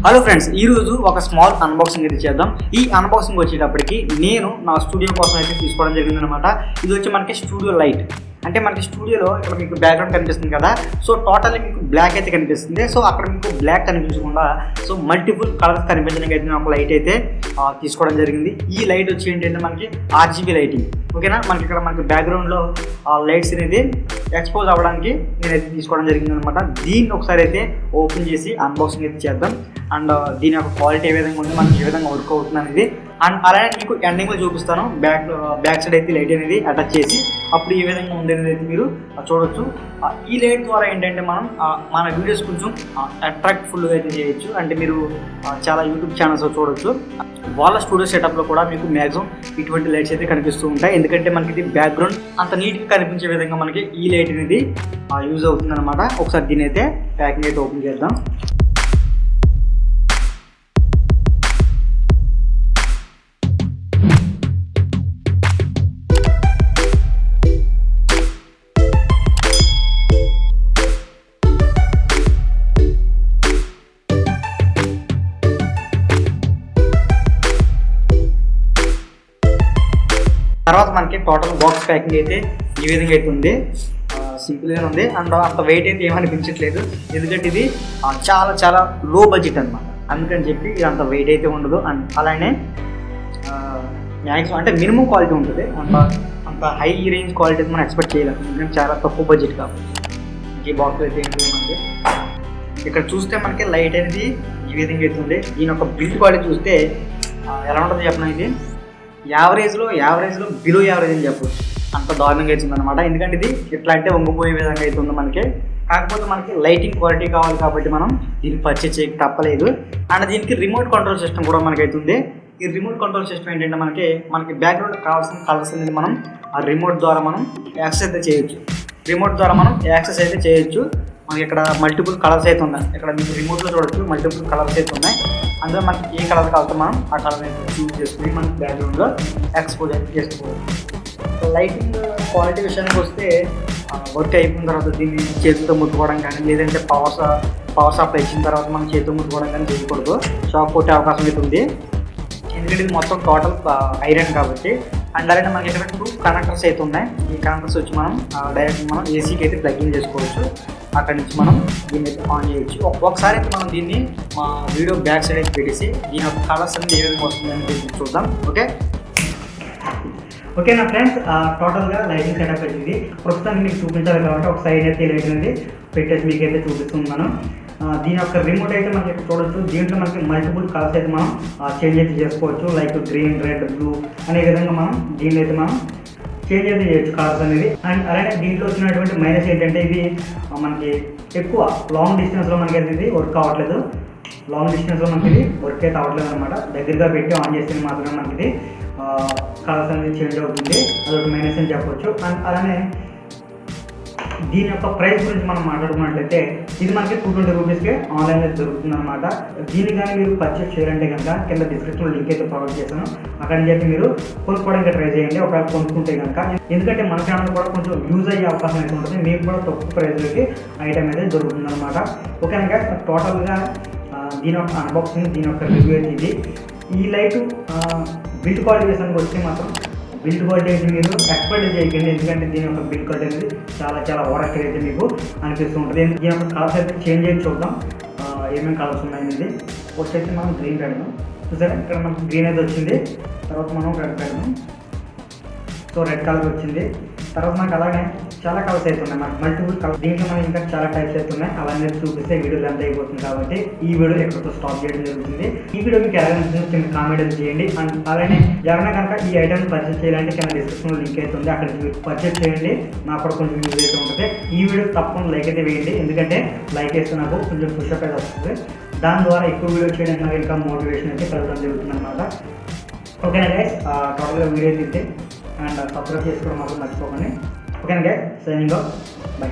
Hello friends, ఈరోజు ఒక small unboxing అయితే చేద్దాం. ఈ అన్బాక్సింగ్ వచ్చేటప్పటికి నేను నా స్టూడియో కోసం అయితే తీసుకోవడం జరిగిందనమాట. ఇది వచ్చి మనకి స్టూడియో లైట్. అంటే మనకి స్టూడియోలో ఇక్కడ మీకు బ్యాక్గ్రౌండ్ కనిపిస్తుంది కదా, సో టోటల్లీ మీకు బ్లాక్ అయితే కనిపిస్తుంది. సో అక్కడ మీకు బ్లాక్ కనిపించకుండా సో మల్టిపుల్ కలర్స్ కనిపించడానికి అయితే నేను ఒక లైట్ అయితే తీసుకోవడం జరిగింది. ఈ లైట్ వచ్చి ఏంటంటే మనకి RGB లైటింగ్, ఓకేనా. మనకి ఇక్కడ మనకి బ్యాక్గ్రౌండ్లో లైట్స్ అనేది ఎక్స్పోజ్ అవ్వడానికి నేనైతే తీసుకోవడం జరిగింది అనమాట. దీన్ని ఒకసారి అయితే ఓపెన్ చేసి అన్బాక్సింగ్ అయితే చేద్దాం. అండ్ దీని యొక్క క్వాలిటీ ఏ విధంగా ఉంది, మనకి ఏ విధంగా వర్క్ అవుతుంది అనేది, అండ్ అలానే మీకు ఎండింగ్లో చూపిస్తాను. బ్యాక్ సైడ్ అయితే లైట్ అనేది అటాచ్ చేసి అప్పుడు ఏ విధంగా ఉంది అనేది అయితే మీరు చూడొచ్చు. ఈ లైట్ ద్వారా ఏంటంటే మనం మన వీడియోస్ కొంచెం అట్రాక్ట్ఫుల్గా అయితే చేయొచ్చు. అంటే మీరు చాలా యూట్యూబ్ ఛానల్స్ చూడొచ్చు. వాళ్ళ స్టూడియో సెటప్లో కూడా మీకు మ్యాక్సిమం ఇటువంటి లైట్స్ అయితే కనిపిస్తూ ఉంటాయి. ఎందుకంటే మనకి ఇది బ్యాక్గ్రౌండ్ అంత నీట్గా కనిపించే విధంగా మనకి ఈ లైట్ అనేది యూజ్ అవుతుంది అనమాట. ఒకసారి దీని అయితే ప్యాకింగ్ అయితే ఓపెన్ చేద్దాం. తర్వాత మనకి టోటల్ బాక్స్ ప్యాకింగ్ అయితే ఈ విధంగా అయితే ఉంది. సింపుల్గానే ఉంది అండ్ అంత వెయిట్ అయితే ఏమనిపించట్లేదు. ఎందుకంటే ఇది చాలా చాలా లో బడ్జెట్ అనమాట. అందుకని చెప్పి ఇది అంత వెయిట్ అయితే ఉండదు. అండ్ అలానే మ్యాక్సిమం అంటే మినిమం క్వాలిటీ ఉంటుంది. అంత హై రేంజ్ క్వాలిటీ అయితే మనం ఎక్స్పెక్ట్ చేయలేము, ఎందుకంటే చాలా తక్కువ బడ్జెట్ కాబట్టి. ఈ బాక్స్ అయితే ఏంటి మనకి ఇక్కడ చూస్తే మనకి లైట్ అనేది ఈ విధంగా అయితే ఉంది. దీని యొక్క బిల్డ్ క్వాలిటీ చూస్తే ఎలా ఉంటుందో చెప్పిన, ఇది యావరేజ్లో బిలో యావరేజ్ అని చెప్పచ్చు. అంత దారుణంగా అవుతుంది అనమాట. ఎందుకంటే ఇది ఎట్లా అంటే వంగిపోయే విధంగా అవుతుంది మనకి. కాకపోతే మనకి లైటింగ్ క్వాలిటీ కావాలి కాబట్టి మనం దీన్ని పర్చేజ్ చేయక తప్పలేదు. అండ్ దీనికి రిమోట్ కంట్రోల్ సిస్టమ్ కూడా మనకి అవుతుంది. ఈ రిమోట్ కంట్రోల్ సిస్టమ్ ఏంటంటే మనకి బ్యాక్గ్రౌండ్ కావాల్సిన కలర్స్ అనేది మనం ఆ రిమోట్ ద్వారా మనం యాక్సెస్ అయితే చేయొచ్చు. మనకి ఇక్కడ మల్టిపుల్ కలర్స్ అయితే ఉన్నాయి. ఇక్కడ మీకు రిమోట్లో చూడొచ్చు మల్టిపుల్ కలర్స్ అయితే ఉన్నాయి. అందులో మనకి ఏ కలర్ కావాలో మనం ఆ కలర్ అయితే చూస్ చేసుకుని మనకి బ్యాక్గ్రౌండ్లో ఎక్స్పోజ్ అయితే చేసుకోవచ్చు. లైటింగ్ క్వాలిటీ విషయానికి వస్తే వర్క్ అయిపోయిన తర్వాత దీన్ని చేతితో ముట్టుకోవడం కానీ, లేదంటే పవర్ సప్లై ఇచ్చిన తర్వాత మనం చేతితో ముట్టుకోవడం కానీ చేయకూడదు. షాక్ కొట్టే అవకాశం అయితే ఉంది. ఎందుకంటే ఇది మొత్తం టోటల్ ఐరన్ కాబట్టి. అండ్ అలానే మనకి ఇక్కడ 2 కనెక్టర్స్ అయితే ఉన్నాయి. ఈ కనెక్టర్స్ వచ్చి మనం డైరెక్ట్ మనం ఏసీకి అయితే ప్లగ్ఇన్ చేసుకోవచ్చు. అక్కడి నుంచి మనం దీన్ని అయితే ఆన్ చేయొచ్చు. ఒకసారి అయితే మనం దీన్ని మా వీడియో బ్యాక్ సైడ్ అయితే పెట్టేసి దీని యొక్క కలర్స్ అనేది ఏ విధంగా వస్తుందని చూద్దాం. ఓకేనా ఫ్రెండ్స్, టోటల్గా లైటింగ్ సెటప్ వచ్చింది. ప్రస్తుతానికి మీకు చూపించాలి కాబట్టి ఒక సైడ్ అయితే లైట్ అనేది పెట్టేసి మీకు అయితే చూపిస్తున్నాను. దీని యొక్క రిమోట్ అయితే మనకి ఇక్కడ చూడొచ్చు. దీంట్లో మనకి మల్టిపుల్ కలర్స్ అయితే మనం చేంజ్ అయితే చేసుకోవచ్చు. లైక్ గ్రీన్, రెడ్, బ్లూ అనే విధంగా మనం దీన్ని అయితే మనం చేంజ్ అయితే చేయొచ్చు కలర్స్ అనేది. అండ్ అలానే దీంట్లో వచ్చినటువంటి మైనస్ ఏంటంటే ఇది మనకి ఎక్కువ లాంగ్ డిస్టెన్స్లో మనకి అయితే ఇది వర్క్ అవ్వట్లేదు. లాంగ్ డిస్టెన్స్లో మనకి ఇది వర్క్ అయితే అవ్వట్లేదు అనమాట. దగ్గరగా పెట్టి ఆన్ చేస్తే మాత్రమే మనకి ఇది కలర్స్ అనేది చేంజ్ అవుతుంది. అదొక మైనస్ అని చెప్పవచ్చు. అండ్ అలానే దీని యొక్క ప్రైస్ గురించి మనం మాట్లాడుకున్నట్లయితే ఇది మనకి 220 రూపీస్కే ఆన్లైన్లో దొరుకుతుంది అనమాట. దీన్ని కానీ మీరు పర్చేస్ చేయాలంటే కనుక కింద డిస్క్రిప్షన్లో లింక్ అయితే ప్రొవైడ్ చేశాను. అక్కడి నుంచి మీరు కొనుక్కోవడానికి ట్రై చేయండి ఒకవేళ కొనుక్కుంటే కనుక. ఎందుకంటే మన ఛానల్ కూడా కొంచెం యూజ్ అయ్యే అవకాశం అయితే ఉంటుంది. మీకు కూడా తక్కువ ప్రైస్లకి ఐటమ్ అయితే దొరుకుతుంది అనమాట. ఓకేనా, టోటల్గా దీని యొక్క అన్బాక్సింగ్, దీని యొక్క రివ్యూ అయితే ఇది. ఈ లైట్ బిల్డ్ క్వాలిటీ విషయానికి వస్తే మాత్రం బిల్డ్ క్వాలిటీ అయితే మీరు ఎక్స్పెక్ట్ చేయకండి. ఎందుకంటే దీని యొక్క బిల్డ్ క్వాలిటీ అనేది చాలా ఓవరాక్ట్ అయితే మీకు అనిపిస్తూ ఉంటుంది. దీని యొక్క కలర్స్ అయితే చేంజ్ చేసి చూద్దాం ఏమేమి కలర్స్ ఉన్నాయనేది. ఫస్ట్ అయితే మనం గ్రీన్ పెడదాం. చూసారా, ఇక్కడ మనకు గ్రీన్ అయితే వచ్చింది. తర్వాత మనం రెడ్ పెడదాం. సో రెడ్ కలర్ వచ్చింది. తర్వాత మనకు అలానే చాలా కలర్స్ అయితే ఉన్నాయి, మనకు మల్టిపుల్ కలర్. దీంట్లో మనకి ఇంకా చాలా టైప్స్ అయితే ఉన్నాయి. అలానే చూపిస్తే వీడియో లెంత్ అయిపోతుంది కాబట్టి ఈ వీడియో ఎక్కడితో స్టాప్ చేయడం జరుగుతుంది. ఈ వీడియో మీకు ఎలా అనిపిస్తుంది కామెంట్ చేయండి. అండ్ అలానే ఎవరైనా కనుక ఈ ఐటమ్ పర్చేస్ చేయాలంటే కింద డిస్క్రిప్షన్లో లింక్ అయితే ఉంది, అక్కడికి మీరు పర్చేస్ చేయండి. నాకు కూడా కొంచెం యూజ్ అయితే ఉంటుంది. ఈ వీడియో తప్పకుండా లైక్ అయితే వేయండి, ఎందుకంటే లైక్ వేస్తే నాకు కొంచెం పుషప్ అయితే వస్తుంది. దాని ద్వారా ఎక్కువ వీడియో చేయడానికి నాకు ఇంకా మోటివేషన్ అయితే కలగడం జరుగుతుంది అనమాట. ఓకేనా గైస్, టోటల్గా వీడియో తీస్తే అండ్ సబ్స్క్రైబ్ చేసుకోవడం మాత్రం మర్చిపోకండి. ఓకేనా గైస్, సైనింగ్ ఆఫ్, బై.